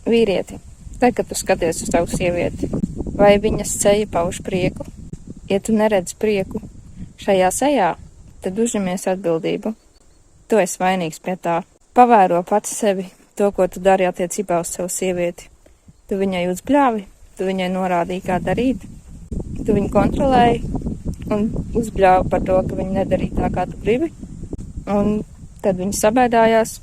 Vīrieti, tad, kad tu skaties uz tavu sievieti, vai viņas seja pauž prieku? Ja tu neredzi prieku šajā sejā, tad uzņemies atbildību. Tu esi vainīgs pie tā. Pavēro pats sevi, to, ko tu dari attiecībā uz savu sievieti. Tu viņai uzbļāvi, tu viņai norādīji, kā darīt, tu viņu kontrolēji un uzbļāvi par to, ka viņa nedarīja tā, kā tu gribi. Un tad viņa sabēdājās,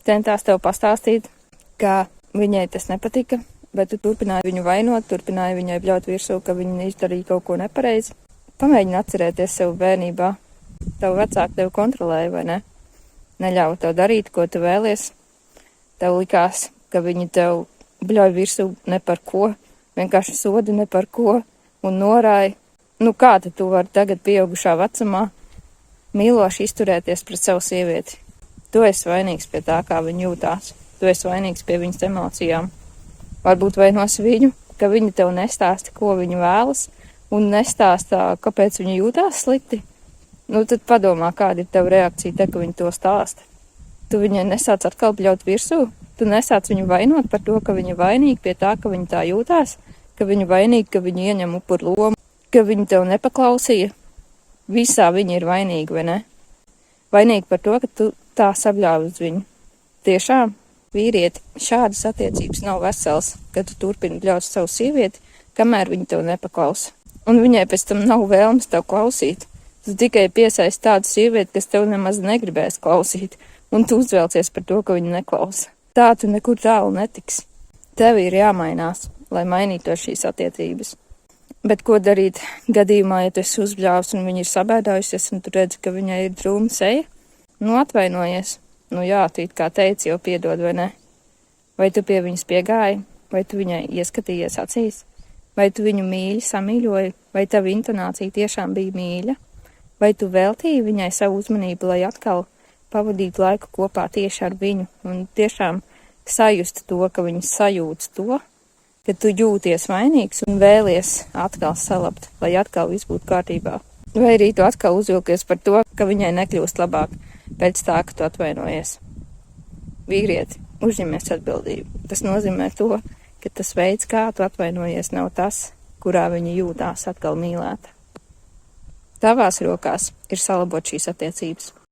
centās tev pastāstīt, ka viņai tas nepatika, bet tu turpināji viņu vainot, turpināji viņai bļaut virsū, ka viņa izdarīja kaut ko nepareizi. Pamēģini atcerēties sev bērnībā. Tavu vecāku tevi kontrolēja, vai ne? Neļauj tev darīt, ko tu vēlies. Tev likās, ka viņi tev bļauj virsū ne par ko, vienkārši soda ne par ko un norāja. Nu kā tad tu vari tagad pieaugušā vecumā mīloši izturēties pret savu sievieti? Tu esi vainīgs pie tā, kā viņa jūtās. Tu esi vainīgs pie viņas emocijām. Varbūt vainos viņu, ka viņa tev nestāsta, ko viņa vēlas, un nestāsta, kāpēc viņa jūtās slikti. Nu, tad padomā, kāda ir tava reakcija te, ka viņa to stāsta. Tu viņai nesāc atkal bļaut virsū, tu nesāc viņu vainot par to, ka viņa vainīga pie tā, ka viņa tā jūtās, ka viņa vainīga, ka viņa ieņem upuru lomu, ka viņa tev nepaklausīja. Visā viņa ir vainīga, vai ne? Vainīga par to, ka tu tā sabļāvi uz viņu. Tiešām, vīrieti, šādas attiecības nav veselas, kad tu turpini bļaut savu sievieti, kamēr viņa tev nepaklausa. Un viņai pēc tam nav vēlmes tev klausīt. Tu tikai piesaisti tādu sievieti, kas tev nemaz negribēs klausīt, un tu uzvelcies par to, ka viņa neklausa. Tā tu nekur tālu netiksi. Tev ir jāmainās, lai mainītos šīs attiecības. Bet ko darīt gadījumā, ja tu esi uzbļāvis un viņa ir sabēdājusies, un tu redzi, ka viņai ir drūma seja? Nu, atvainojies. Nu jā, tu it kā teici, jau piedod, vai ne? Vai tu pie viņas piegāji? Vai tu viņai ieskatījies acīs? Vai tu viņu mīļi samīļoji? Vai tava intonācija tiešām bija mīļa? Vai tu veltīji viņai savu uzmanību, lai atkal pavadītu laiku kopā tieši ar viņu un tiešām sajustu to, ka viņa sajūtas to, ka tu jūties vainīgs un vēlies atkal salabt, lai atkal viss būtu kārtībā? Vai arī tu atkal uzvilkies par to, ka viņai nekļūst labāk pēc tā, ka tu atvainojies? Vīrieti, uzņemies atbildību. Tas nozīmē to, ka tas veids, kā tu atvainojies, nav tas, kurā viņa jūtās atkal mīlēta. Tavās rokās ir salabot šīs attiecības.